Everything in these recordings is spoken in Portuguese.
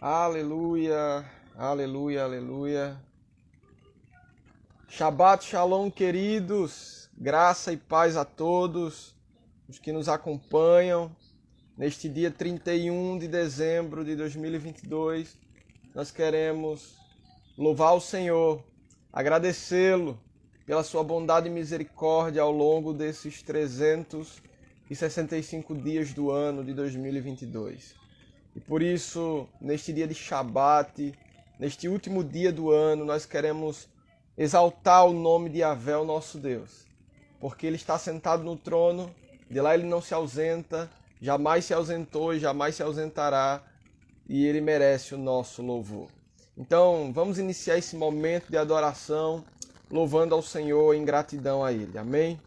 Aleluia, aleluia, aleluia. Shabbat Shalom, queridos. Graça e paz a todos os que nos acompanham. Neste dia 31 de dezembro de 2022, nós queremos louvar o Senhor, agradecê-lo pela sua bondade e misericórdia ao longo desses 365 dias do ano de 2022. E por isso, neste dia de Shabat, neste último dia do ano, nós queremos exaltar o nome de Yahvé, o nosso Deus. Porque Ele está sentado no trono, de lá Ele não se ausenta, jamais se ausentou e jamais se ausentará, e Ele merece o nosso louvor. Então, vamos iniciar esse momento de adoração, louvando ao Senhor em gratidão a Ele. Amém?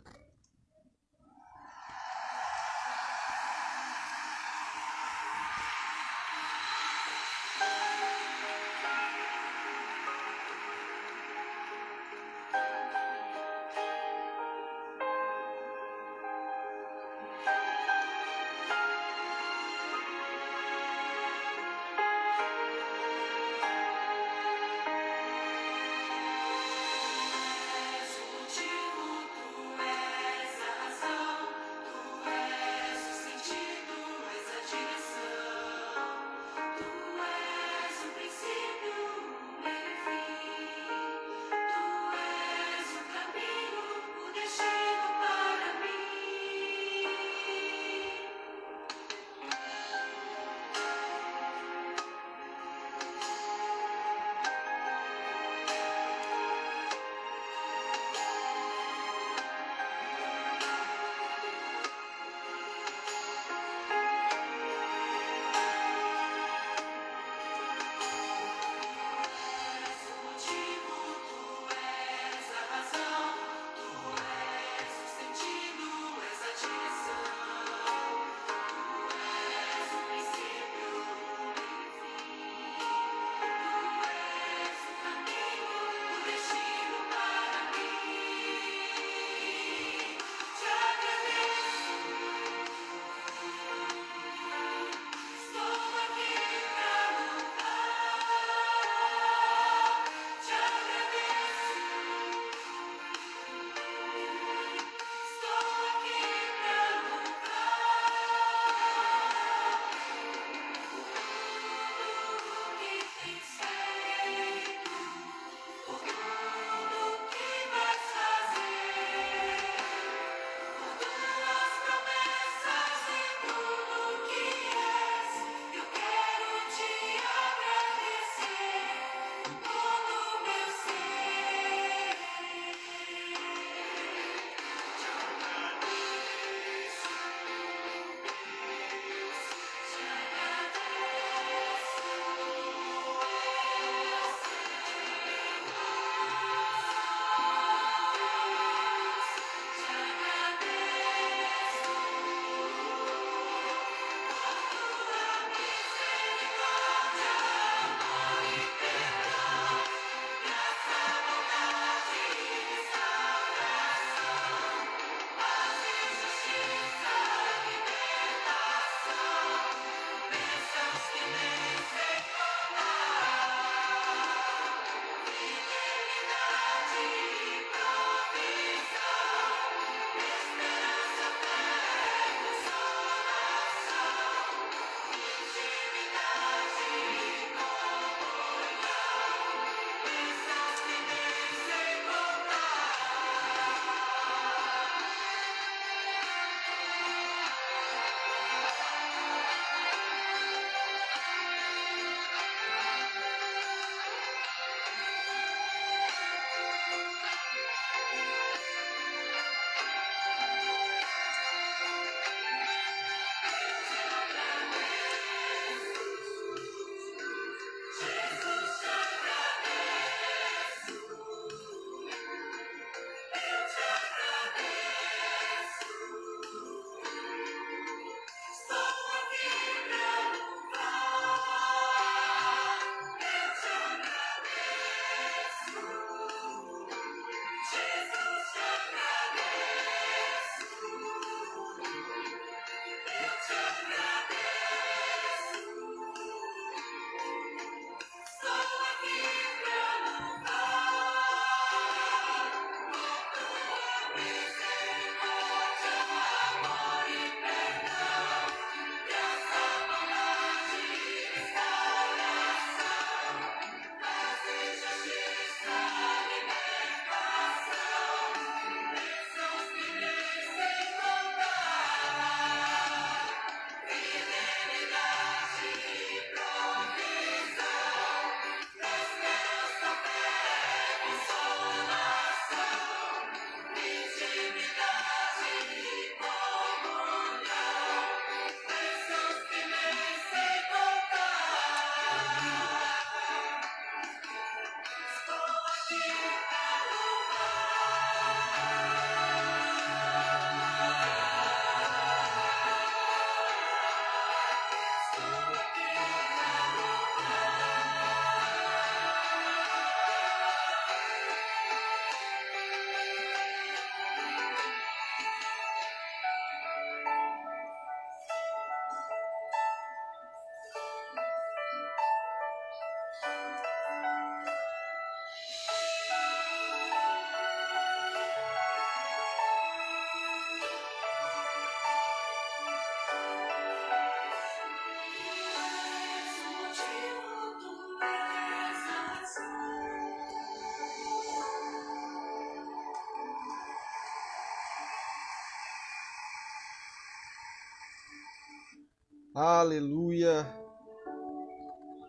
Aleluia.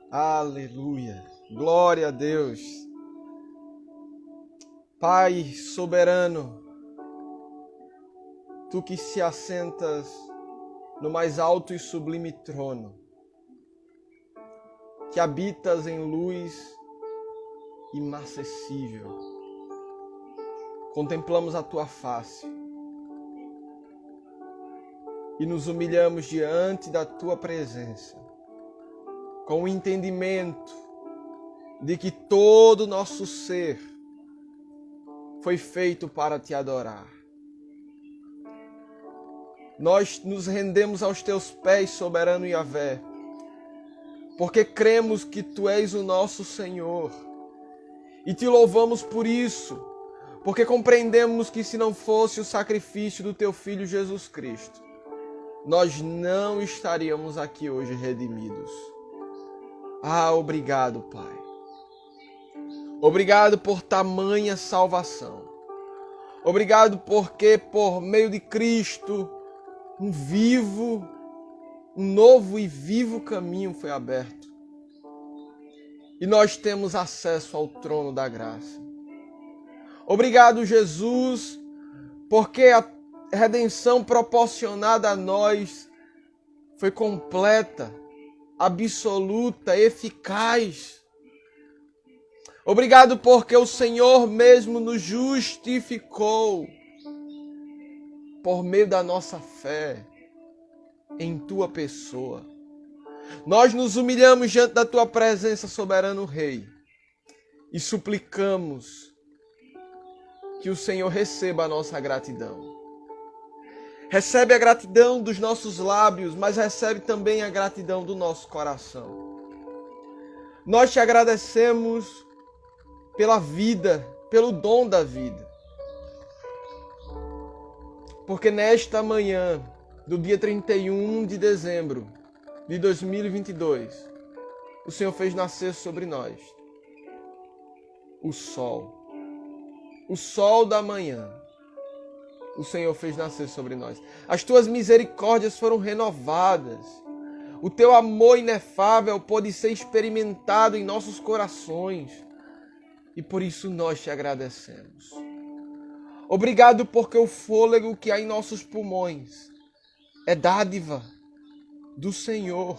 Aleluia. Glória a Deus. Pai soberano, Tu que se assentas no mais alto e sublime trono, que habitas em luz inacessível, contemplamos a Tua face e nos humilhamos diante da Tua presença, com o entendimento de que todo o nosso ser foi feito para Te adorar. Nós nos rendemos aos Teus pés, soberano Yahvé, porque cremos que Tu és o nosso Senhor e Te louvamos por isso, porque compreendemos que se não fosse o sacrifício do Teu Filho Jesus Cristo, nós não estaríamos aqui hoje redimidos. Obrigado, Pai. Obrigado por tamanha salvação. Obrigado porque por meio de Cristo um novo e vivo caminho foi aberto. E nós temos acesso ao trono da graça. Obrigado, Jesus, porque a redenção proporcionada a nós foi completa, absoluta, eficaz. Obrigado porque o Senhor mesmo nos justificou por meio da nossa fé em Tua pessoa. Nós nos humilhamos diante da Tua presença, soberano Rei, e suplicamos que o Senhor receba a nossa gratidão. Recebe a gratidão dos nossos lábios, mas recebe também a gratidão do nosso coração. Nós Te agradecemos pela vida, pelo dom da vida. Porque nesta manhã do dia 31 de dezembro de 2022, o Senhor fez nascer sobre nós o sol da manhã. O Senhor fez nascer sobre nós. As Tuas misericórdias foram renovadas. O Teu amor inefável pôde ser experimentado em nossos corações. E por isso nós Te agradecemos. Obrigado porque o fôlego que há em nossos pulmões é dádiva do Senhor.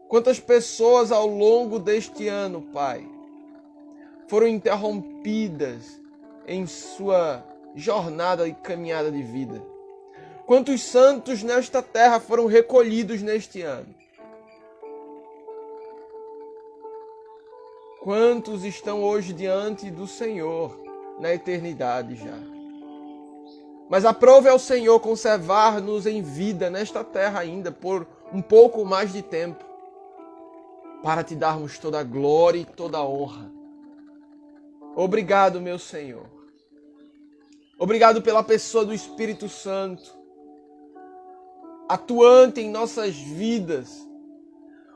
Quantas pessoas ao longo deste ano, Pai, foram interrompidas em sua jornada e caminhada de vida. Quantos santos nesta terra foram recolhidos neste ano. Quantos estão hoje diante do Senhor na eternidade já. Mas aprove ao Senhor conservar-nos em vida nesta terra ainda por um pouco mais de tempo, para Te darmos toda a glória e toda a honra. Obrigado, meu Senhor. Obrigado pela pessoa do Espírito Santo, atuante em nossas vidas.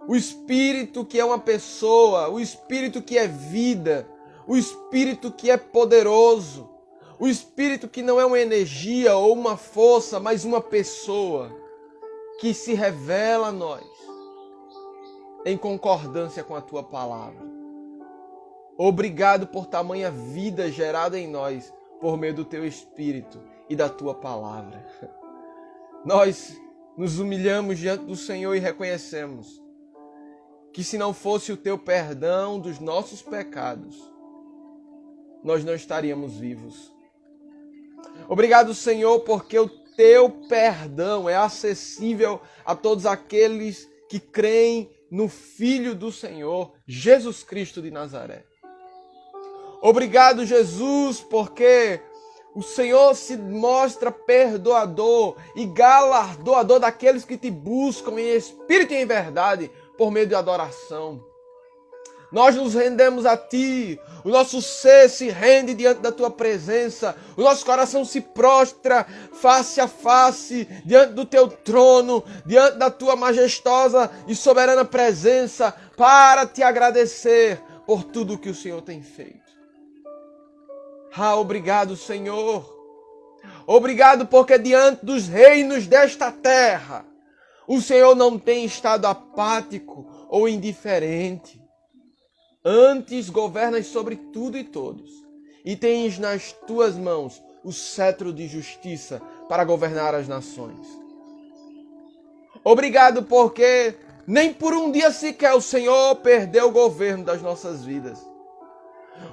O Espírito que é uma pessoa, o Espírito que é vida, o Espírito que é poderoso, o Espírito que não é uma energia ou uma força, mas uma pessoa que se revela a nós em concordância com a Tua palavra. Obrigado por tamanha vida gerada em nós por meio do Teu Espírito e da Tua palavra. Nós nos humilhamos diante do Senhor e reconhecemos que se não fosse o Teu perdão dos nossos pecados, nós não estaríamos vivos. Obrigado, Senhor, porque o Teu perdão é acessível a todos aqueles que creem no Filho do Senhor, Jesus Cristo de Nazaré. Obrigado, Jesus, porque o Senhor se mostra perdoador e galardoador daqueles que Te buscam em espírito e em verdade, por meio de adoração. Nós nos rendemos a Ti, o nosso ser se rende diante da Tua presença, o nosso coração se prostra face a face diante do Teu trono, diante da Tua majestosa e soberana presença, para Te agradecer por tudo que o Senhor tem feito. Obrigado, Senhor. Obrigado porque diante dos reinos desta terra, O Senhor não tem estado apático ou indiferente. Antes governas sobre tudo e todos, e tens nas tuas mãos o cetro de justiça para governar as nações. Obrigado porque nem por um dia sequer o Senhor perdeu o governo das nossas vidas.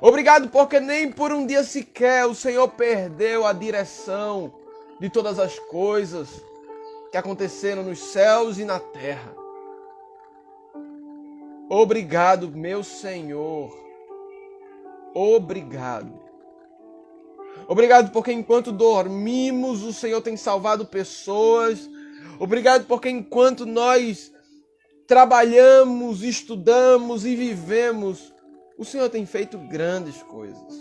Obrigado porque nem por um dia sequer o Senhor perdeu a direção de todas as coisas que aconteceram nos céus e na terra. Obrigado, meu Senhor. Obrigado. Obrigado porque enquanto dormimos, o Senhor tem salvado pessoas. Obrigado porque enquanto nós trabalhamos, estudamos e vivemos, o Senhor tem feito grandes coisas.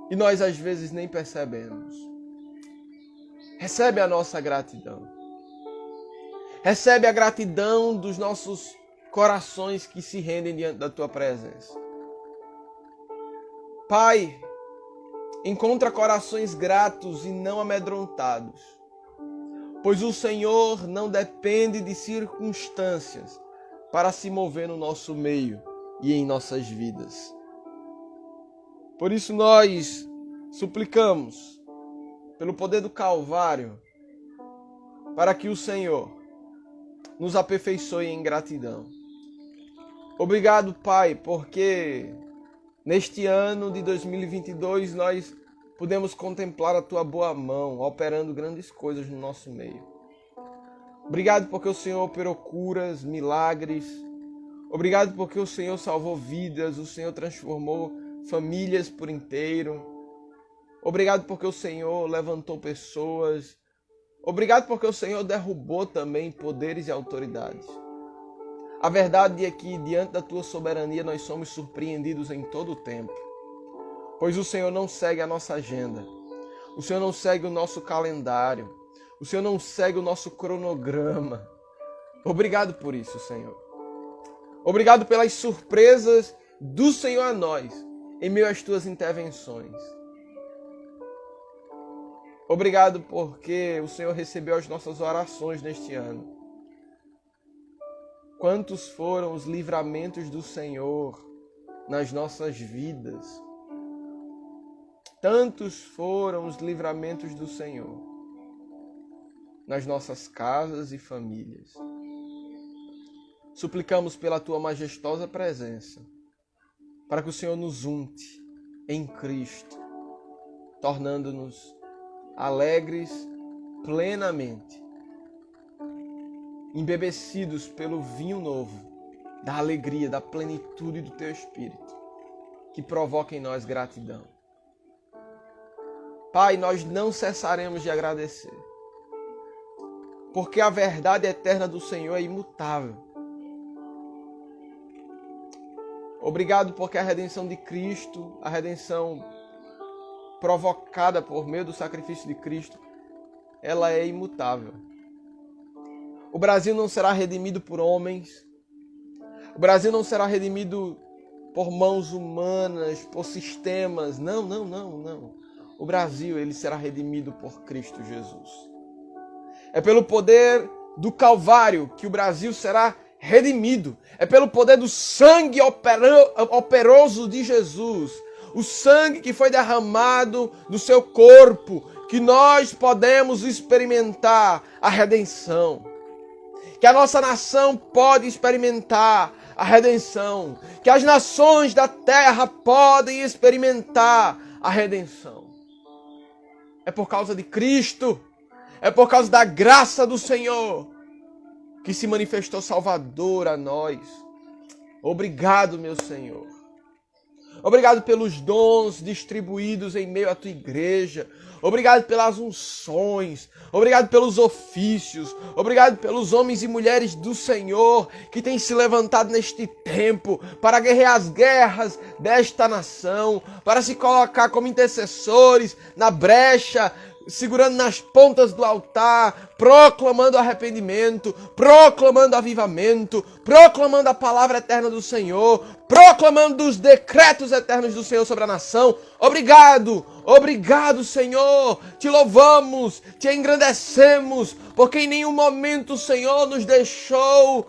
E nós às vezes nem percebemos. Recebe a nossa gratidão. Recebe a gratidão dos nossos corações que se rendem diante da tua presença. Pai, encontra corações gratos e não amedrontados, pois o Senhor não depende de circunstâncias para se mover no nosso meio e em nossas vidas. Por isso nós suplicamos, pelo poder do Calvário, para que o Senhor nos aperfeiçoe em gratidão. Obrigado, Pai, porque neste ano de 2022 nós podemos contemplar a Tua boa mão operando grandes coisas no nosso meio. Obrigado porque o Senhor operou curas, milagres. Obrigado porque o Senhor salvou vidas, o Senhor transformou famílias por inteiro. Obrigado porque o Senhor levantou pessoas. Obrigado porque o Senhor derrubou também poderes e autoridades. A verdade é que diante da Tua soberania nós somos surpreendidos em todo o tempo. Pois o Senhor não segue a nossa agenda. O Senhor não segue o nosso calendário. O Senhor não segue o nosso cronograma. Obrigado por isso, Senhor. Obrigado pelas surpresas do Senhor a nós, em meio às Tuas intervenções. Obrigado porque o Senhor recebeu as nossas orações neste ano. Quantos foram os livramentos do Senhor nas nossas vidas? Tantos foram os livramentos do Senhor nas nossas casas e famílias. Suplicamos pela Tua majestosa presença, para que o Senhor nos unte em Cristo, tornando-nos alegres plenamente, embebecidos pelo vinho novo, da alegria, da plenitude do Teu Espírito, que provoca em nós gratidão. Pai, nós não cessaremos de agradecer, porque a verdade eterna do Senhor é imutável. Obrigado porque a redenção de Cristo, a redenção provocada por meio do sacrifício de Cristo, ela é imutável. O Brasil não será redimido por homens. O Brasil não será redimido por mãos humanas, por sistemas. Não. O Brasil, ele será redimido por Cristo Jesus. É pelo poder do Calvário que o Brasil será redimido. É pelo poder do sangue operoso de Jesus. O sangue que foi derramado no seu corpo, que nós podemos experimentar a redenção. Que a nossa nação pode experimentar a redenção. Que as nações da terra podem experimentar a redenção. É por causa de Cristo, é por causa da graça do Senhor que se manifestou Salvador a nós. Obrigado, meu Senhor. Obrigado pelos dons distribuídos em meio à Tua igreja. Obrigado pelas unções. Obrigado pelos ofícios. Obrigado pelos homens e mulheres do Senhor que têm se levantado neste tempo para guerrear as guerras desta nação, para se colocar como intercessores na brecha segurando nas pontas do altar, proclamando arrependimento, proclamando avivamento, proclamando a palavra eterna do Senhor, proclamando os decretos eternos do Senhor sobre a nação. Obrigado, obrigado, Senhor. Te louvamos, te engrandecemos, porque em nenhum momento o Senhor nos deixou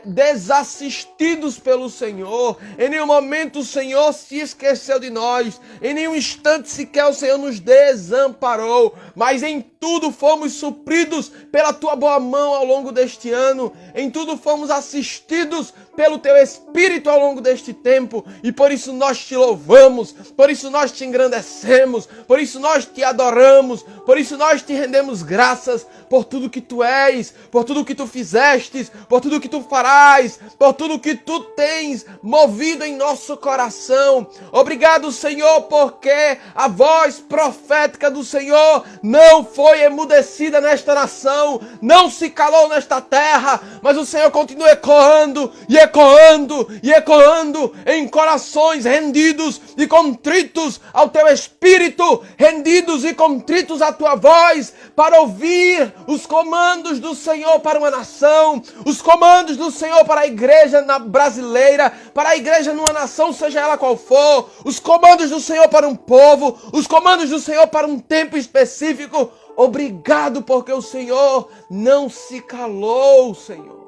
desassistidos pelo Senhor. Em nenhum momento o Senhor se esqueceu de nós. Em nenhum instante sequer o Senhor nos desamparou. Mas em tudo fomos supridos pela tua boa mão ao longo deste ano. Em tudo fomos assistidos pelo teu Espírito ao longo deste tempo. E por isso nós te louvamos. Por isso nós te engrandecemos. Por isso nós te adoramos. Por isso nós te rendemos graças por tudo que tu és, por tudo que tu fizestes, por tudo que tu farás, por tudo que tu tens movido em nosso coração. Obrigado, Senhor, porque a voz profética do Senhor não foi emudecida nesta nação, não se calou nesta terra, mas o Senhor continua ecoando e ecoando e ecoando em corações rendidos e contritos ao teu Espírito, rendidos e contritos à tua voz, para ouvir os comandos do Senhor para uma nação, os comandos do Senhor para a igreja brasileira, para a igreja numa nação, seja ela qual for, os comandos do Senhor para um povo, os comandos do Senhor para um tempo específico. Obrigado, porque o Senhor não se calou, Senhor.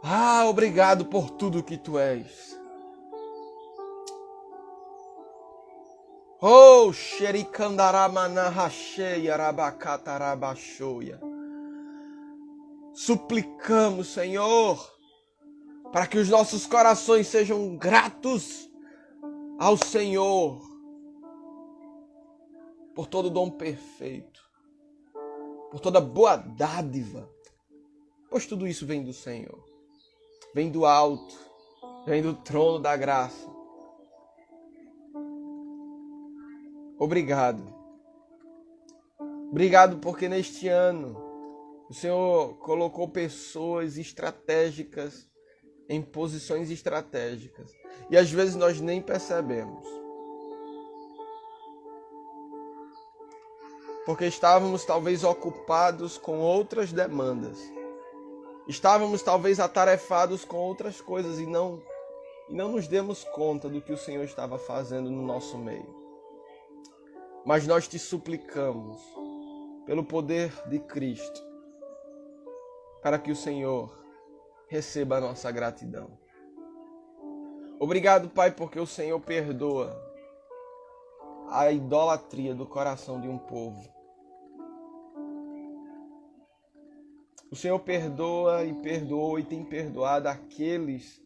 Ah, obrigado por tudo que tu és. Oh, xericandaramanahaxeiarabacatarabashoia. Suplicamos, Senhor, para que os nossos corações sejam gratos ao Senhor por todo dom perfeito, por toda boa dádiva, pois tudo isso vem do Senhor, vem do alto, vem do trono da graça. Obrigado. Obrigado porque neste ano o Senhor colocou pessoas estratégicas em posições estratégicas. E às vezes nós nem percebemos. Porque estávamos talvez ocupados com outras demandas. Estávamos talvez atarefados com outras coisas e não nos demos conta do que o Senhor estava fazendo no nosso meio. Mas nós te suplicamos, pelo poder de Cristo, para que o Senhor receba a nossa gratidão. Obrigado, Pai, porque o Senhor perdoa a idolatria do coração de um povo. O Senhor perdoa e perdoou e tem perdoado aqueles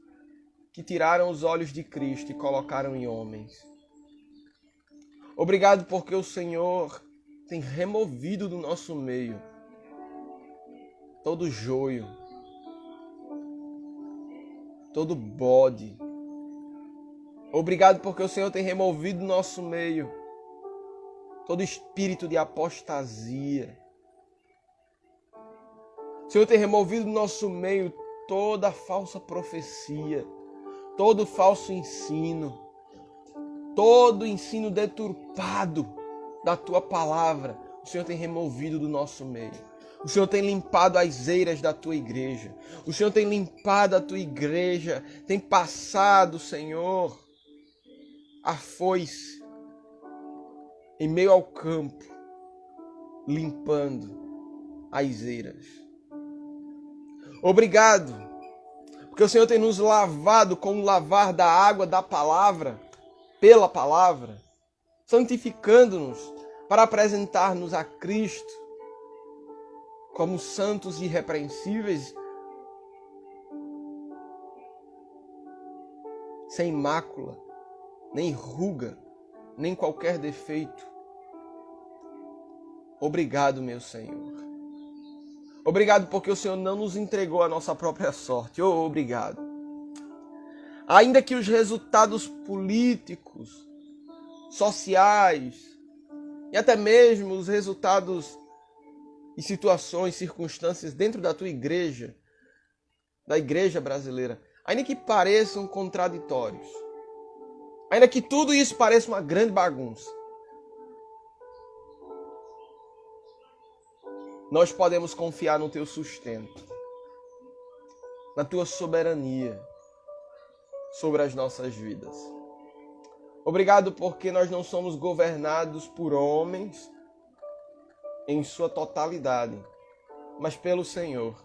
que tiraram os olhos de Cristo e colocaram em homens. Obrigado porque o Senhor tem removido do nosso meio todo joio, todo bode. Obrigado porque o Senhor tem removido do nosso meio todo espírito de apostasia. O Senhor tem removido do nosso meio toda falsa profecia, todo falso ensino, todo ensino deturpado da tua palavra. O Senhor tem removido do nosso meio. O Senhor tem limpado as eiras da tua igreja. O Senhor tem limpado a tua igreja. Tem passado, Senhor, a foice em meio ao campo, limpando as eiras. Obrigado, porque o Senhor tem nos lavado com o lavar da água da palavra, pela palavra, santificando-nos para apresentar-nos a Cristo como santos e irrepreensíveis, sem mácula, nem ruga, nem qualquer defeito. Obrigado, meu Senhor. Obrigado porque o Senhor não nos entregou a nossa própria sorte. Oh, obrigado. Ainda que os resultados políticos, sociais e até mesmo os resultados e situações, circunstâncias dentro da tua igreja, da igreja brasileira, ainda que pareçam contraditórios, ainda que tudo isso pareça uma grande bagunça, nós podemos confiar no teu sustento, na tua soberania sobre as nossas vidas. Obrigado porque nós não somos governados por homens em sua totalidade, mas pelo Senhor.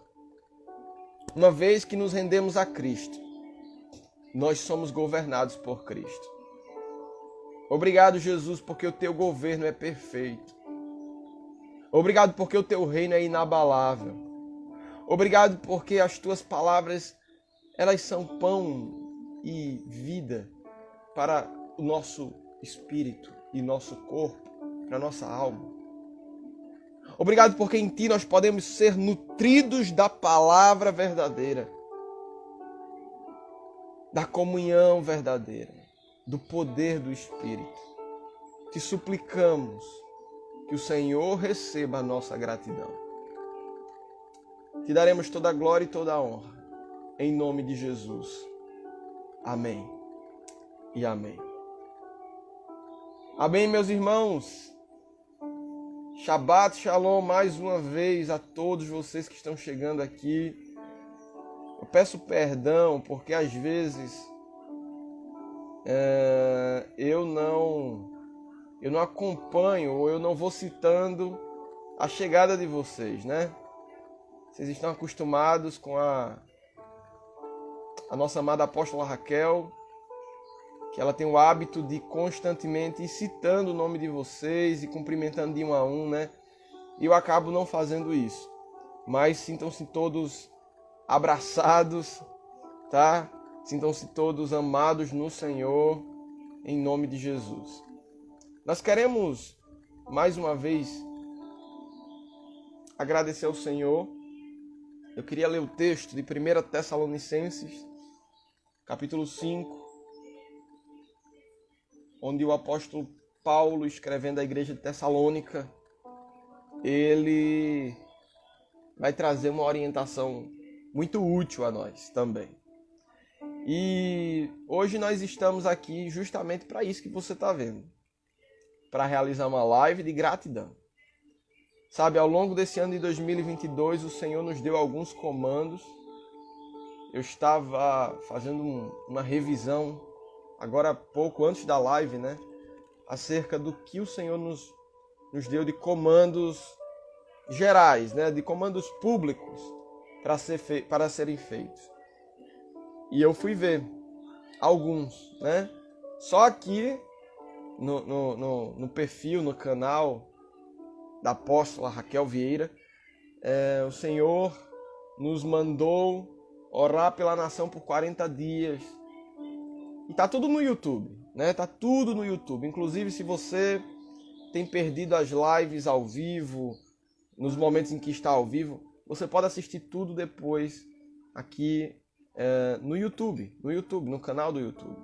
Uma vez que nos rendemos a Cristo, nós somos governados por Cristo. Obrigado, Jesus, porque o teu governo é perfeito. Obrigado porque o teu reino é inabalável. Obrigado porque as tuas palavras, elas são pão e vida para o nosso espírito e nosso corpo, para a nossa alma. Obrigado porque em ti nós podemos ser nutridos da palavra verdadeira, da comunhão verdadeira, do poder do Espírito. Te suplicamos que o Senhor receba a nossa gratidão. Te daremos toda a glória e toda a honra, em nome de Jesus. Amém e amém. Amém, meus irmãos. Shabbat Shalom mais uma vez a todos vocês que estão chegando aqui. Eu peço perdão porque às vezes eu não acompanho ou eu não vou citando a chegada de vocês, né? Vocês estão acostumados com a nossa amada apóstola Raquel, que ela tem o hábito de constantemente ir citando o nome de vocês e cumprimentando de um a um, né? E eu acabo não fazendo isso. Mas sintam-se todos abraçados, tá? Sintam-se todos amados no Senhor, em nome de Jesus. Nós queremos, mais uma vez, agradecer ao Senhor. Eu queria ler o texto de 1 Tessalonicenses, capítulo 5, onde o apóstolo Paulo, escrevendo à igreja de Tessalônica, ele vai trazer uma orientação muito útil a nós também. E hoje nós estamos aqui justamente para isso que você está vendo, para realizar uma live de gratidão. Sabe, ao longo desse ano de 2022, o Senhor nos deu alguns comandos. Eu estava fazendo uma revisão agora há pouco, antes da live, né? Acerca do que o Senhor nos deu de comandos gerais, né? De comandos públicos para serem feitos. E eu fui ver alguns, né? Só aqui no perfil, no canal da apóstola Raquel Vieira, o Senhor nos mandou orar pela nação por 40 dias. E tá tudo no YouTube, né? Tá tudo no YouTube. Inclusive, se você tem perdido as lives ao vivo, nos momentos em que está ao vivo, você pode assistir tudo depois aqui no YouTube, no canal do YouTube.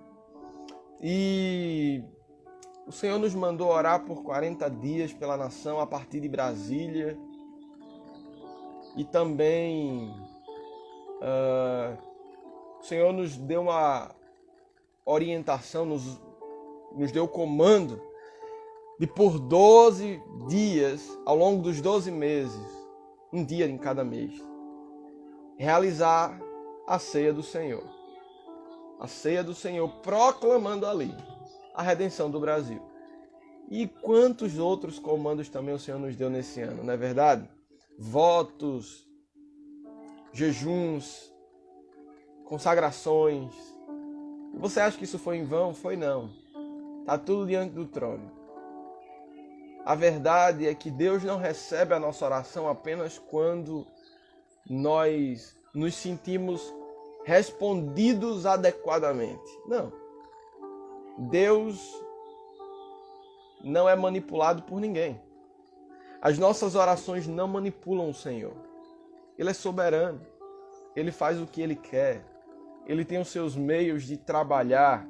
E o Senhor nos mandou orar por 40 dias pela nação a partir de Brasília. E também o Senhor nos deu uma orientação, nos deu o comando de por 12 dias, ao longo dos 12 meses, um dia em cada mês, realizar a ceia do Senhor. A ceia do Senhor, proclamando ali a redenção do Brasil. E quantos outros comandos também o Senhor nos deu nesse ano, não é verdade? Votos, jejuns, consagrações. E você acha que isso foi em vão? Foi não. Está tudo diante do trono. A verdade é que Deus não recebe a nossa oração apenas quando nós nos sentimos respondidos adequadamente. Não. Deus não é manipulado por ninguém. As nossas orações não manipulam o Senhor. Ele é soberano. Ele faz o que Ele quer. Ele tem os seus meios de trabalhar.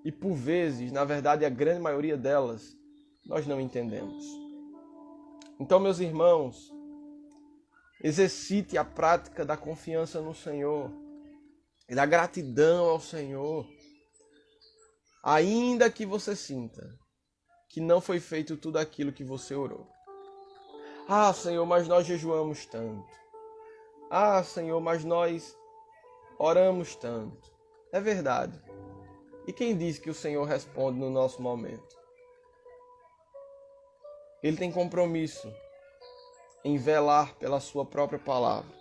E por vezes, na verdade, a grande maioria delas, nós não entendemos. Então, meus irmãos, exercite a prática da confiança no Senhor e da gratidão ao Senhor. Ainda que você sinta que não foi feito tudo aquilo que você orou. Ah, Senhor, mas nós jejuamos tanto. Ah, Senhor, mas nós oramos tanto. É verdade. E quem diz que o Senhor responde no nosso momento? Ele tem compromisso em velar pela sua própria palavra.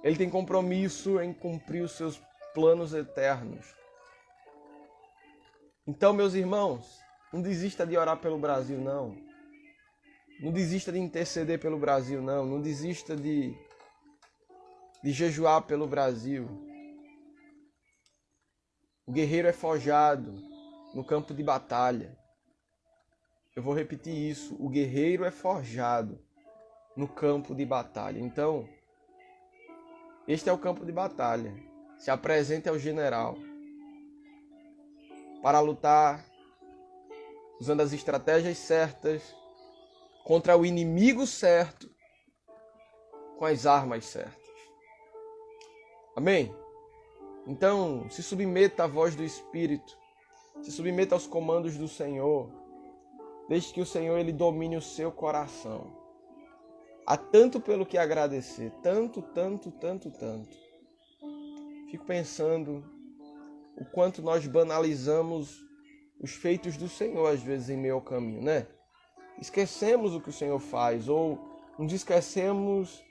Ele tem compromisso em cumprir os seus planos eternos. Então, meus irmãos, não desista de orar pelo Brasil, não. Não desista de interceder pelo Brasil, não. Não desista de jejuar pelo Brasil. O guerreiro é forjado no campo de batalha. Eu vou repetir isso. O guerreiro é forjado no campo de batalha. Então, este é o campo de batalha. Se apresente ao general para lutar usando as estratégias certas contra o inimigo certo com as armas certas. Amém? Então, se submeta à voz do Espírito. Se submeta aos comandos do Senhor. Deixe que o Senhor ele domine o seu coração. Há tanto pelo que agradecer. Tanto. Fico pensando o quanto nós banalizamos os feitos do Senhor, às vezes, em meio ao caminho, né? Esquecemos o que o Senhor faz, ou nos esquecemos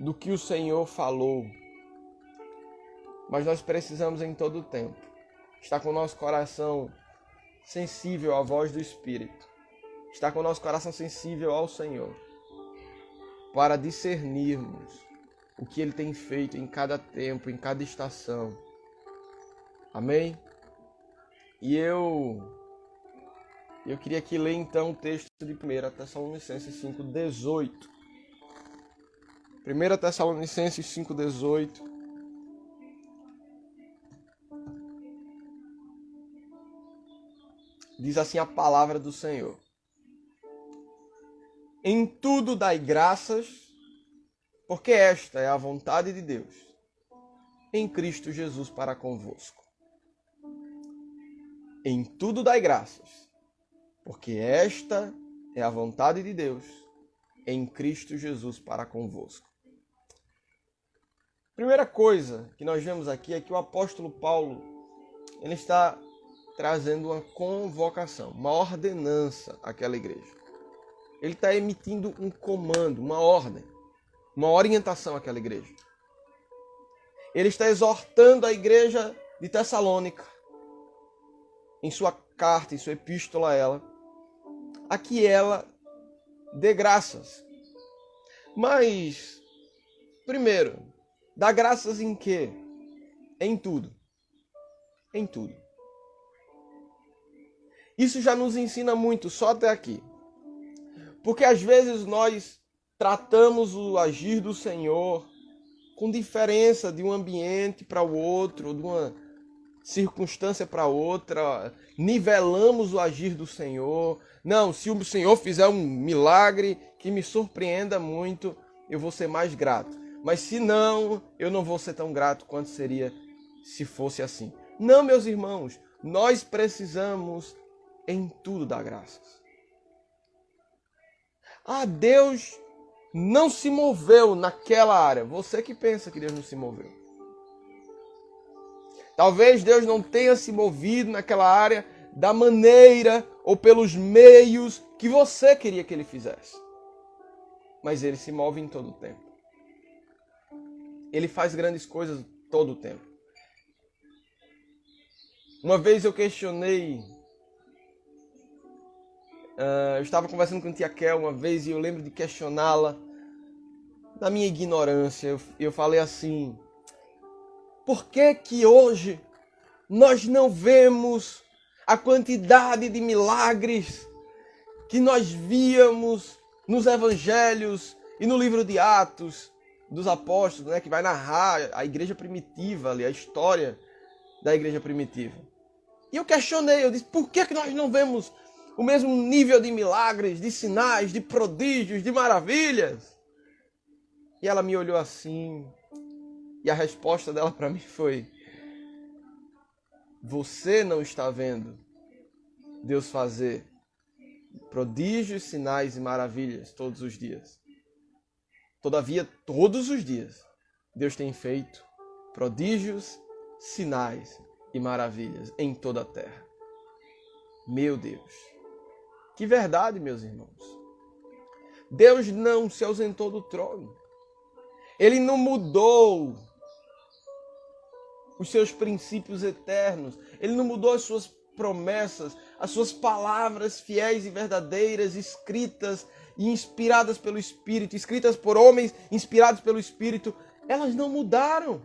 do que o Senhor falou. Mas nós precisamos em todo o tempo estar com o nosso coração sensível à voz do Espírito. Estar com o nosso coração sensível ao Senhor. Para discernirmos o que Ele tem feito em cada tempo, em cada estação. Amém? E eu queria aqui ler então o texto de 1 Tessalonicenses 5,18. 1 Tessalonicenses 5,18. Diz assim a palavra do Senhor. Em tudo dai graças, porque esta é a vontade de Deus, em Cristo Jesus para convosco. Em tudo dai graças, porque esta é a vontade de Deus, em Cristo Jesus para convosco. Primeira coisa que nós vemos aqui é que o apóstolo Paulo ele está trazendo uma convocação, uma ordenança àquela igreja. Ele está emitindo um comando, uma ordem, uma orientação àquela igreja. Ele está exortando a igreja de Tessalônica, em sua carta, em sua epístola a ela, a que ela dê graças. Mas, primeiro, dá graças em quê? Em tudo. Em tudo. Isso já nos ensina muito, só até aqui. Porque às vezes nós tratamos o agir do Senhor com diferença de um ambiente para o outro, de uma circunstância para outra, nivelamos o agir do Senhor. Não, se o Senhor fizer um milagre que me surpreenda muito, eu vou ser mais grato. Mas se não, eu não vou ser tão grato quanto seria se fosse assim. Não, meus irmãos, nós precisamos em tudo dar graças. Ah, Deus não se moveu naquela área. Você que pensa que Deus não se moveu. Talvez Deus não tenha se movido naquela área da maneira ou pelos meios que você queria que Ele fizesse. Mas Ele se move em todo o tempo. Ele faz grandes coisas todo o tempo. Uma vez eu questionei... eu estava conversando com a tia Kel uma vez e eu lembro de questioná-la na minha ignorância. Eu falei assim, por que que hoje nós não vemos a quantidade de milagres que nós víamos nos evangelhos e no livro de Atos dos Apóstolos, né, que vai narrar a igreja primitiva ali, a história da igreja primitiva. E eu questionei, eu disse, por que que nós não vemos o mesmo nível de milagres, de sinais, de prodígios, de maravilhas? E ela me olhou assim, e a resposta dela para mim foi, você não está vendo Deus fazer prodígios, sinais e maravilhas todos os dias. Todavia, todos os dias, Deus tem feito prodígios, sinais e maravilhas em toda a terra. Meu Deus! Que verdade, meus irmãos! Deus não se ausentou do trono. Ele não mudou os seus princípios eternos. Ele não mudou as suas promessas, as suas palavras fiéis e verdadeiras, escritas e inspiradas pelo Espírito, escritas por homens inspirados pelo Espírito. Elas não mudaram.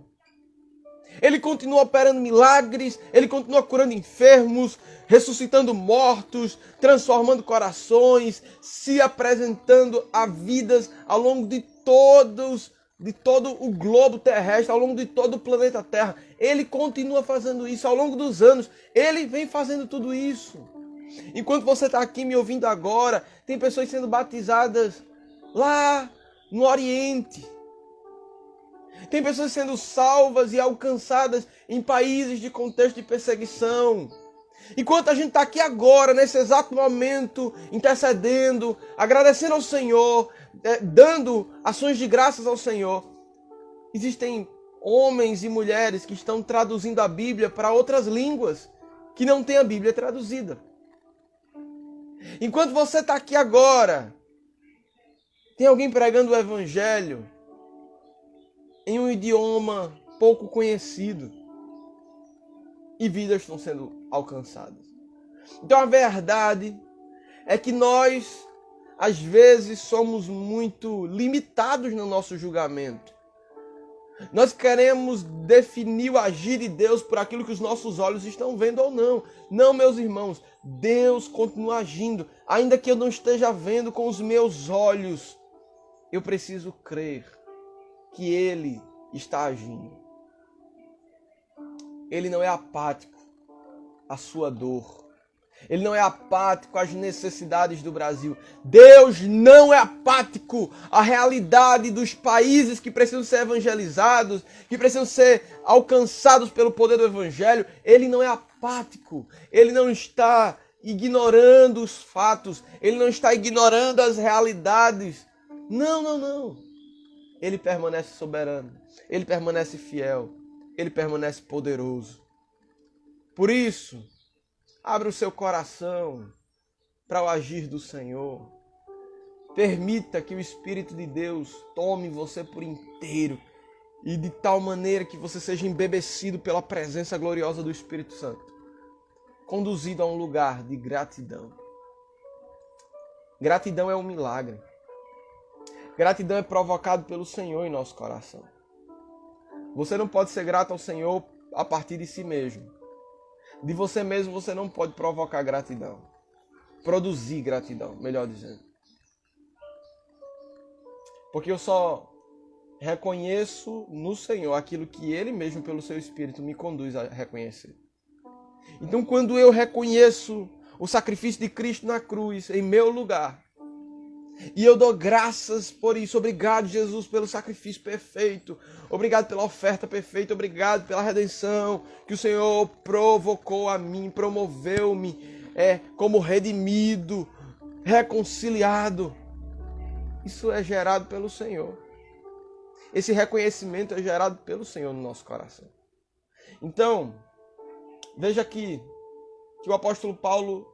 Ele continua operando milagres, ele continua curando enfermos, ressuscitando mortos, transformando corações, se apresentando a vidas ao longo de todo o globo terrestre, ao longo de todo o planeta Terra. Ele continua fazendo isso ao longo dos anos. Ele vem fazendo tudo isso. Enquanto você está aqui me ouvindo agora, tem pessoas sendo batizadas lá no Oriente. Tem pessoas sendo salvas e alcançadas em países de contexto de perseguição. Enquanto a gente está aqui agora, nesse exato momento, intercedendo, agradecendo ao Senhor, dando ações de graças ao Senhor, existem homens e mulheres que estão traduzindo a Bíblia para outras línguas que não têm a Bíblia traduzida. Enquanto você está aqui agora, tem alguém pregando o Evangelho em um idioma pouco conhecido e vidas estão sendo alcançadas. Então a verdade é que nós, às vezes, somos muito limitados no nosso julgamento. Nós queremos definir o agir de Deus por aquilo que os nossos olhos estão vendo ou não. Não, meus irmãos, Deus continua agindo, ainda que eu não esteja vendo com os meus olhos. Eu preciso crer que Ele está agindo. Ele não é apático à sua dor. Ele não é apático às necessidades do Brasil. Deus não é apático à realidade dos países que precisam ser evangelizados, que precisam ser alcançados pelo poder do Evangelho. Ele não é apático. Ele não está ignorando os fatos. Ele não está ignorando as realidades. Não. Ele permanece soberano. Ele permanece fiel. Ele permanece poderoso. Por isso, abra o seu coração para o agir do Senhor. Permita que o Espírito de Deus tome você por inteiro e de tal maneira que você seja embebecido pela presença gloriosa do Espírito Santo, conduzido a um lugar de gratidão. Gratidão é um milagre. Gratidão é provocado pelo Senhor em nosso coração. Você não pode ser grato ao Senhor a partir de si mesmo. De você mesmo você não pode provocar gratidão. Produzir gratidão, melhor dizendo. Porque eu só reconheço no Senhor aquilo que Ele mesmo, pelo seu Espírito, me conduz a reconhecer. Então, quando eu reconheço o sacrifício de Cristo na cruz, em meu lugar, e eu dou graças por isso. Obrigado, Jesus, pelo sacrifício perfeito. Obrigado pela oferta perfeita. Obrigado pela redenção que o Senhor provocou a mim, promoveu-me como redimido, reconciliado. Isso é gerado pelo Senhor. Esse reconhecimento é gerado pelo Senhor no nosso coração. Então, veja aqui que o apóstolo Paulo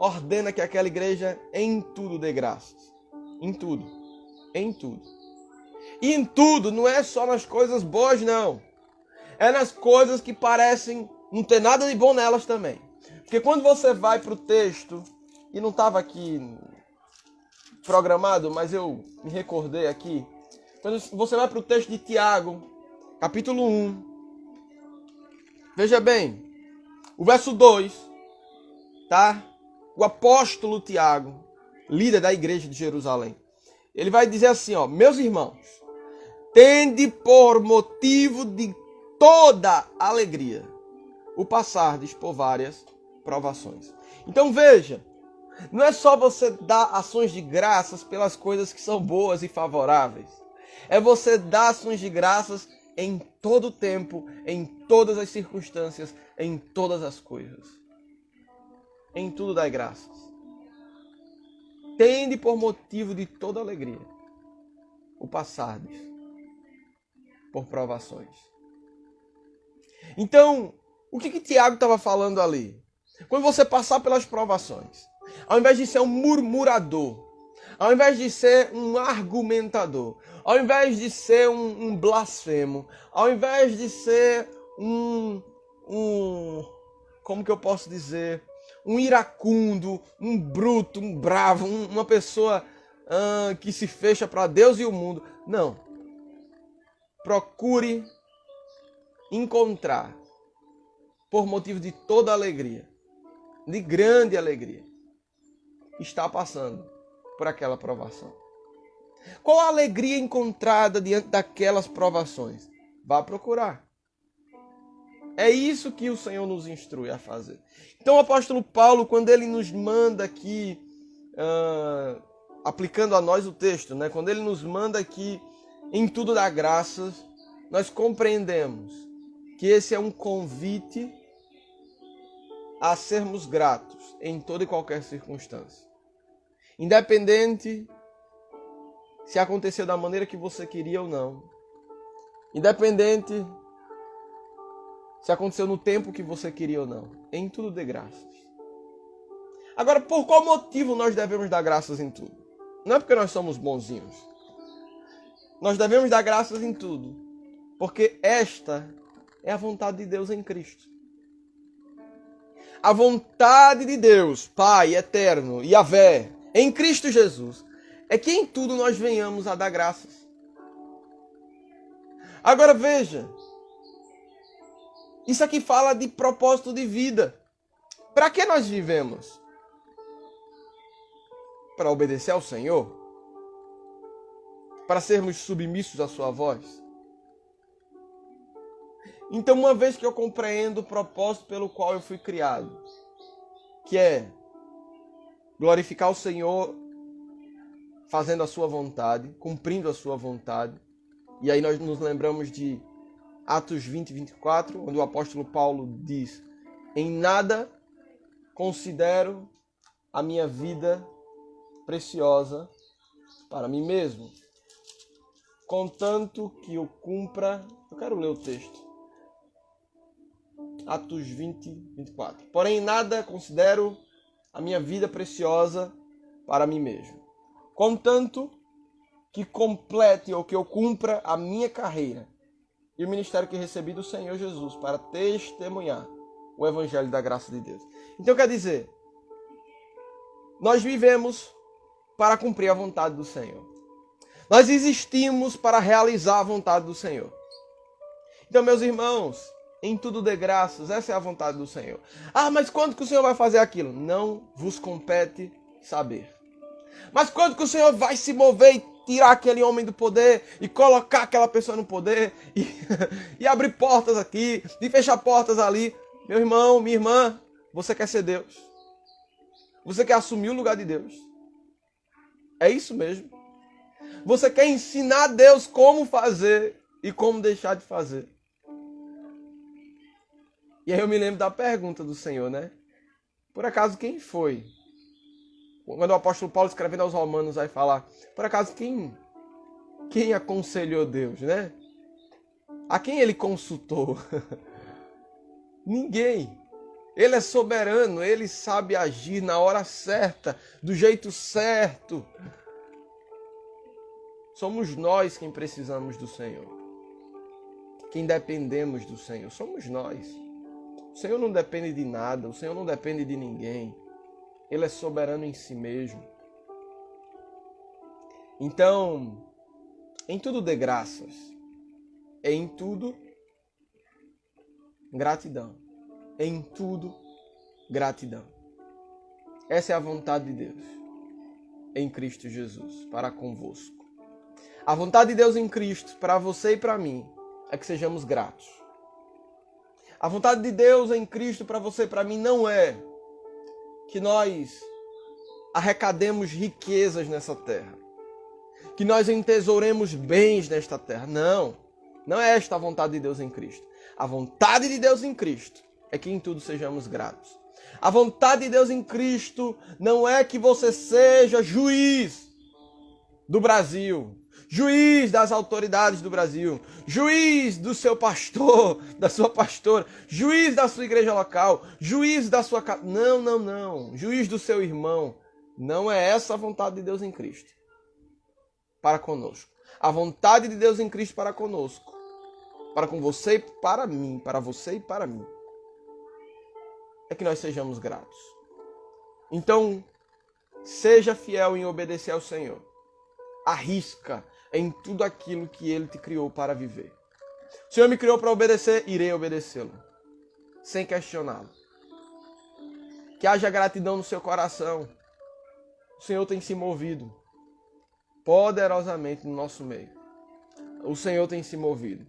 ordena que aquela igreja em tudo dê graças. Em tudo. Em tudo. E em tudo, não é só nas coisas boas, não. É nas coisas que parecem não ter nada de bom nelas também. Porque quando você vai para o texto, e não estava aqui programado, mas eu me recordei aqui. Quando você vai para o texto de Tiago, capítulo 1. Veja bem, o verso 2, tá? O apóstolo Tiago, líder da igreja de Jerusalém, ele vai dizer assim, ó: meus irmãos, tende por motivo de toda alegria o passardes por várias provações. Então veja, não é só você dar ações de graças pelas coisas que são boas e favoráveis. É você dar ações de graças em todo o tempo, em todas as circunstâncias, em todas as coisas. Em tudo dai graças. tende por motivo de toda alegria o passardes por provações. Então, o que Tiago estava falando ali? Quando você passar pelas provações, ao invés de ser um murmurador, ao invés de ser um argumentador, ao invés de ser um blasfemo, ao invés de ser como que eu posso dizer, um iracundo, um bruto, um bravo, uma pessoa que se fecha para Deus e o mundo. Não. Procure encontrar, por motivo de toda alegria, de grande alegria, está passando por aquela provação. Qual a alegria encontrada diante daquelas provações? Vá procurar. É isso que o Senhor nos instrui a fazer. Então o apóstolo Paulo, quando ele nos manda aqui, aplicando a nós o texto, né? Quando ele nos manda aqui, em tudo dá graças, nós compreendemos que esse é um convite a sermos gratos em toda e qualquer circunstância. Independente se aconteceu da maneira que você queria ou não. Independente se aconteceu no tempo que você queria ou não. Em tudo dê graças. Agora, por qual motivo nós devemos dar graças em tudo? Não é porque nós somos bonzinhos. Nós devemos dar graças em tudo. Porque esta é a vontade de Deus em Cristo. A vontade de Deus, Pai eterno, Yahvé, em Cristo Jesus, é que em tudo nós venhamos a dar graças. Agora veja, isso aqui fala de propósito de vida. Para que nós vivemos? Para obedecer ao Senhor? Para sermos submissos à sua voz? Então, uma vez que eu compreendo o propósito pelo qual eu fui criado, que é glorificar o Senhor fazendo a sua vontade, cumprindo a sua vontade, e aí nós nos lembramos de Atos 20, 24, onde o apóstolo Paulo diz: em nada considero a minha vida preciosa para mim mesmo, contanto que eu cumpra... Eu quero ler o texto. Atos 20, 24. Porém, em nada considero a minha vida preciosa para mim mesmo, contanto que complete ou que eu cumpra a minha carreira e o ministério que recebi do Senhor Jesus para testemunhar o evangelho da graça de Deus. Então quer dizer, nós vivemos para cumprir a vontade do Senhor. Nós existimos para realizar a vontade do Senhor. Então, meus irmãos, em tudo dê graças, essa é a vontade do Senhor. Ah, mas quando que o Senhor vai fazer aquilo? Não vos compete saber. Mas quando que o Senhor vai se mover e tirar aquele homem do poder e colocar aquela pessoa no poder e abrir portas aqui e fechar portas ali? Meu irmão, minha irmã, você quer ser Deus. Você quer assumir o lugar de Deus. É isso mesmo. Você quer ensinar a Deus como fazer e como deixar de fazer. E aí eu me lembro da pergunta do Senhor, né? Por acaso quem foi? Quando o apóstolo Paulo escrevendo aos Romanos vai falar, por acaso quem aconselhou Deus, né? A quem ele consultou? Ninguém. Ele é soberano, ele sabe agir na hora certa, do jeito certo. Somos nós quem precisamos do Senhor. Quem dependemos do Senhor, somos nós. O Senhor não depende de nada, o Senhor não depende de ninguém. Ele é soberano em si mesmo. Então, em tudo dê graças. Em tudo, gratidão. Em tudo, gratidão. Essa é a vontade de Deus em Cristo Jesus, para convosco. A vontade de Deus em Cristo, para você e para mim, é que sejamos gratos. A vontade de Deus em Cristo, para você e para mim, não é que nós arrecademos riquezas nessa terra, que nós entesouremos bens nesta terra. Não, não é esta a vontade de Deus em Cristo. A vontade de Deus em Cristo é que em tudo sejamos gratos. A vontade de Deus em Cristo não é que você seja juiz do Brasil, juiz das autoridades do Brasil, juiz do seu pastor, da sua pastora, juiz da sua igreja local, juiz da sua casa. Não, não, não. Juiz do seu irmão. Não é essa a vontade de Deus em Cristo para conosco. A vontade de Deus em Cristo para conosco, para com você e para mim, para você e para mim, é que nós sejamos gratos. Então, seja fiel em obedecer ao Senhor. Arrisca em tudo aquilo que Ele te criou para viver. O Senhor me criou para obedecer, irei obedecê-lo, sem questioná-lo. Que haja gratidão no seu coração. O Senhor tem se movido poderosamente no nosso meio. O Senhor tem se movido.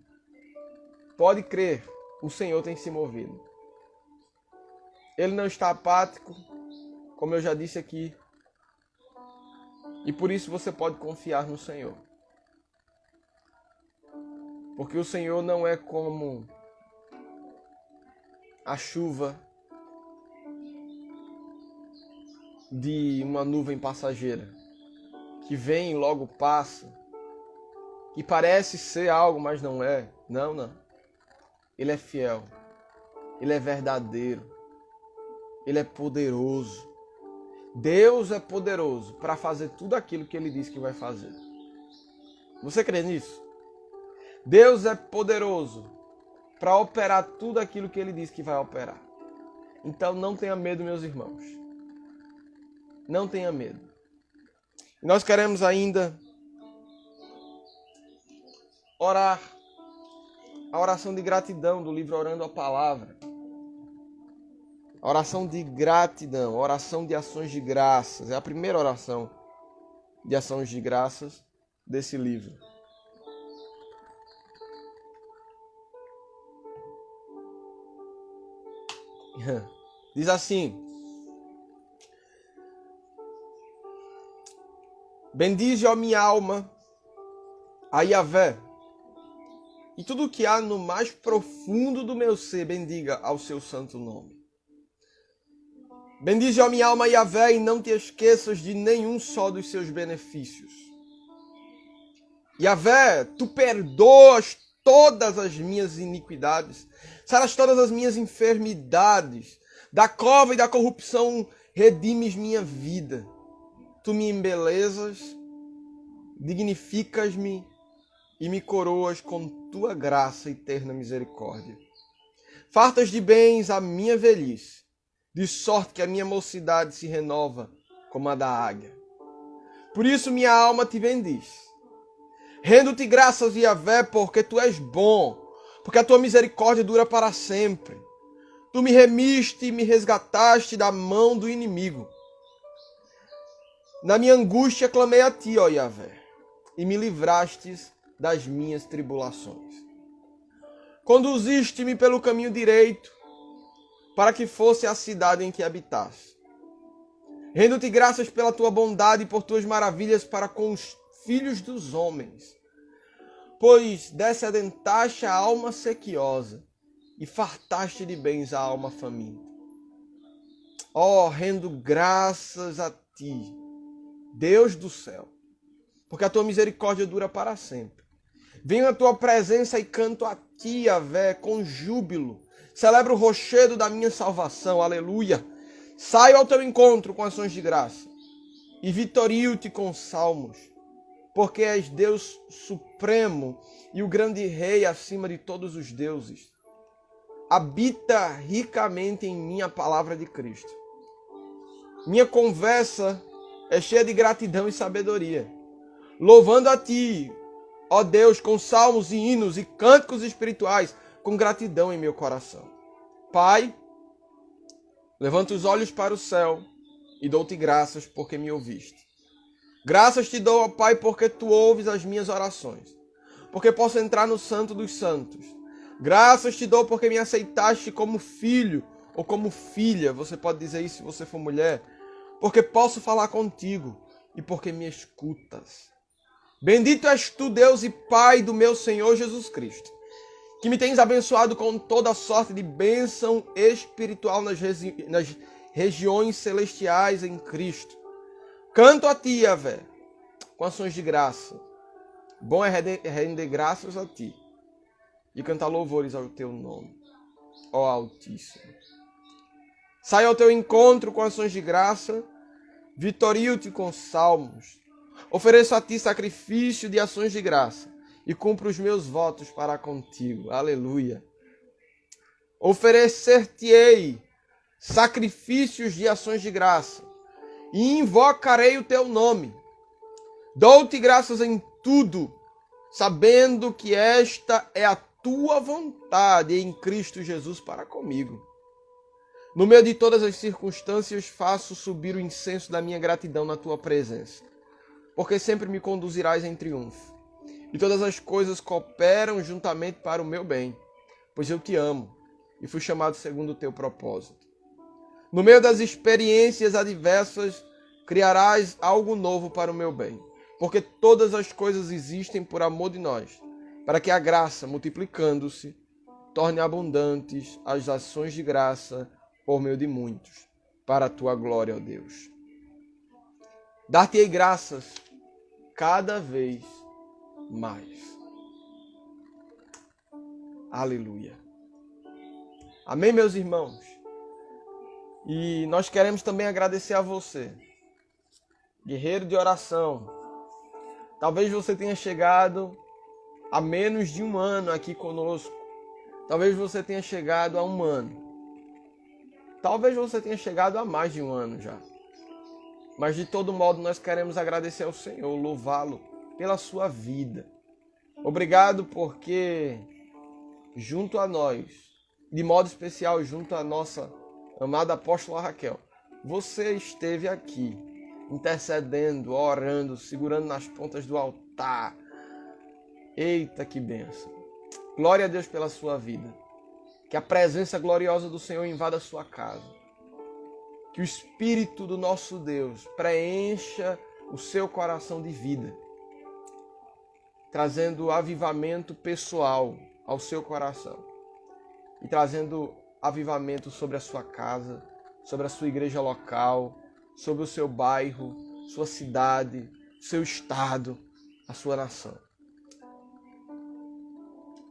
Pode crer, o Senhor tem se movido. Ele não está apático, como eu já disse aqui. E por isso você pode confiar no Senhor. Porque o Senhor não é como a chuva de uma nuvem passageira, que vem e logo passa, que parece ser algo, mas não é. Não, não. Ele é fiel. Ele é verdadeiro. Ele é poderoso. Deus é poderoso para fazer tudo aquilo que Ele disse que vai fazer. Você crê nisso? Deus é poderoso para operar tudo aquilo que Ele disse que vai operar. Então não tenha medo, meus irmãos. Não tenha medo. Nós queremos ainda orar a oração de gratidão do livro Orando a Palavra. A oração de gratidão, oração de ações de graças. É a primeira oração de ações de graças desse livro. Diz assim: bendize, ó minha alma, a Yahvé, e tudo o que há no mais profundo do meu ser, bendiga ao seu santo nome. Bendize, ó minha alma, a Yahvé, e não te esqueças de nenhum só dos seus benefícios. Yahvé, tu perdoas todas as minhas iniquidades, saras todas as minhas enfermidades, da cova e da corrupção redimes minha vida. Tu me embelezas, dignificas-me e me coroas com tua graça e terna misericórdia. Fartas de bens a minha velhice, de sorte que a minha mocidade se renova como a da águia. Por isso minha alma te bendiz. Rendo-te graças, Yahvé, porque tu és bom, porque a tua misericórdia dura para sempre. Tu me remiste e me resgataste da mão do inimigo. Na minha angústia clamei a ti, ó Yahvé, e me livrastes das minhas tribulações. Conduziste-me pelo caminho direito, para que fosse a cidade em que habitasse. Rendo-te graças pela tua bondade e por tuas maravilhas para com os filhos dos homens, pois descedentaste a alma sequiosa e fartaste de bens a alma faminta. Ó, rendo graças a ti, Deus do céu, porque a tua misericórdia dura para sempre. Venho à tua presença e canto a ti, Yahvé, com júbilo. Celebro o rochedo da minha salvação, aleluia. Saio ao teu encontro com ações de graça e vitorio-te com salmos, porque és Deus supremo e o grande rei acima de todos os deuses. Habita ricamente em mim a palavra de Cristo. Minha conversa é cheia de gratidão e sabedoria, louvando a ti, ó Deus, com salmos e hinos e cânticos espirituais, com gratidão em meu coração. Pai, levanto os olhos para o céu e dou-te graças porque me ouviste. Graças te dou, ó Pai, porque tu ouves as minhas orações, porque posso entrar no santo dos santos. Graças te dou porque me aceitaste como filho ou como filha, você pode dizer isso se você for mulher, porque posso falar contigo e porque me escutas. Bendito és tu, Deus e Pai do meu Senhor Jesus Cristo, que me tens abençoado com toda sorte de bênção espiritual nas regiões celestiais em Cristo. Canto a ti, Yahvé, com ações de graça. Bom é render graças a ti e cantar louvores ao teu nome, ó Altíssimo. Saio ao teu encontro com ações de graça, vitorio-te com salmos. Ofereço a ti sacrifício de ações de graça e cumpro os meus votos para contigo. Aleluia. Oferecer-te-ei sacrifícios de ações de graça e invocarei o teu nome. Dou-te graças em tudo, sabendo que esta é a tua vontade em Cristo Jesus para comigo. No meio de todas as circunstâncias, faço subir o incenso da minha gratidão na tua presença, porque sempre me conduzirás em triunfo. E todas as coisas cooperam juntamente para o meu bem, pois eu te amo e fui chamado segundo o teu propósito. No meio das experiências adversas, criarás algo novo para o meu bem, porque todas as coisas existem por amor de nós, para que a graça, multiplicando-se, torne abundantes as ações de graça por meio de muitos, para a tua glória, ó Deus. Dar-te-ei graças cada vez mais. Aleluia. Amém, meus irmãos? E nós queremos também agradecer a você, guerreiro de oração. Talvez você tenha chegado há menos de um ano aqui conosco. Talvez você tenha chegado há um ano. Talvez você tenha chegado há mais de um ano já. Mas de todo modo nós queremos agradecer ao Senhor, louvá-lo pela sua vida. Obrigado porque junto a nós, de modo especial junto à nossa amada apóstola Raquel, você esteve aqui intercedendo, orando, segurando nas pontas do altar. Eita, que bênção. Glória a Deus pela sua vida. Que a presença gloriosa do Senhor invada a sua casa. Que o Espírito do nosso Deus preencha o seu coração de vida, trazendo avivamento pessoal ao seu coração e trazendo avivamento sobre a sua casa, sobre a sua igreja local, sobre o seu bairro, sua cidade, seu estado, a sua nação.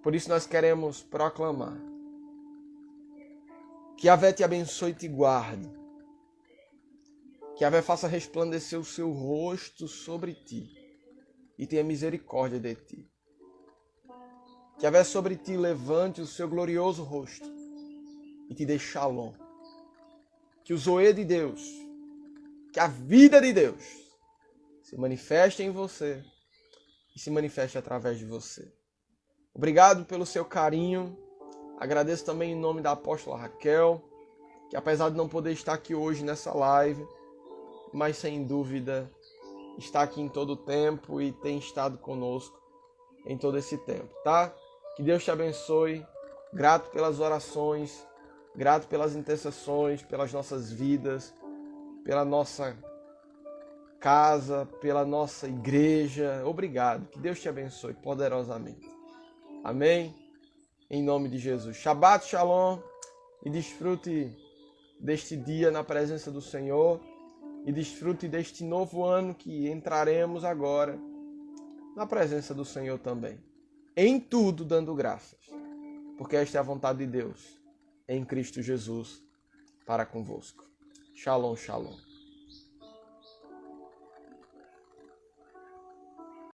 Por isso nós queremos proclamar que Yahvé te abençoe e te guarde. Que Yahvé faça resplandecer o seu rosto sobre ti e tenha misericórdia de ti. Que Yahvé sobre ti levante o seu glorioso rosto e te dê shalom. Que o zoe de Deus, que a vida de Deus se manifeste em você e se manifeste através de você. Obrigado pelo seu carinho. Agradeço também em nome da apóstola Raquel, que apesar de não poder estar aqui hoje nessa live, mas sem dúvida está aqui em todo o tempo e tem estado conosco em todo esse tempo, tá? Que Deus te abençoe. Grato pelas orações, grato pelas intercessões, pelas nossas vidas, pela nossa casa, pela nossa igreja. Obrigado. Que Deus te abençoe poderosamente. Amém? Em nome de Jesus. Shabbat Shalom e desfrute deste dia na presença do Senhor e desfrute deste novo ano que entraremos agora na presença do Senhor também. Em tudo dando graças, porque esta é a vontade de Deus em Cristo Jesus para convosco. Shalom, shalom.